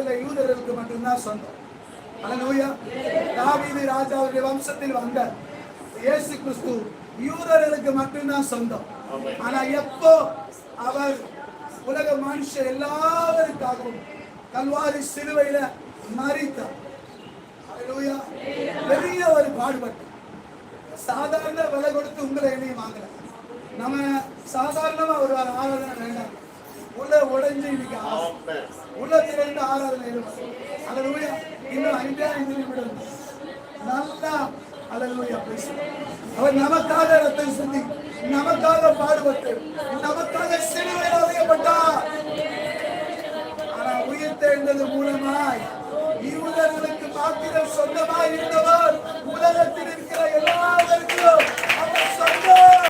நாட்களில் யூதர்களுக்கு மட்டும்தான் சொந்தம். அல்லேலூயா. தாவீது ராஜாவுடைய வம்சத்தில் வந்த இயேசு கிறிஸ்து யூதர்களுக்கு மட்டும்தான் சொந்தம். ஆனா எப்போ அவர் உலக மனுஷர் எல்லாருக்காகவும் கல்வாரி சிலுவையில மரித்தார். அல்லேலூயா. பெரிய ஒரு பாடுபட்டு சாதாரண விலை கொடுத்து உங்களை என்னையும் வாங்கல. நம்ம சாதாரணமா ஒரு ஆராதனை வேண்டாம், உள்ள உடைஞ்சு இன்னைக்கு உள்ள திரண்டு ஆராதனை எழுவார். அல்லேலூயா. இன்னும் 5 நிமிடம் நல்லா அல்லேலூயா பேசுவார். அவர் நமக்காக ரத்தம் சிந்தி, நமக்காக பாடுபட்டு, நமக்காக சிலுவையில் அறையப்பட்டார். ஆனா உயிர் தேர்ந்தது மூலமாய் யூதர்களுக்கு மாத்திரம் சொந்தமாய் இருந்தவர்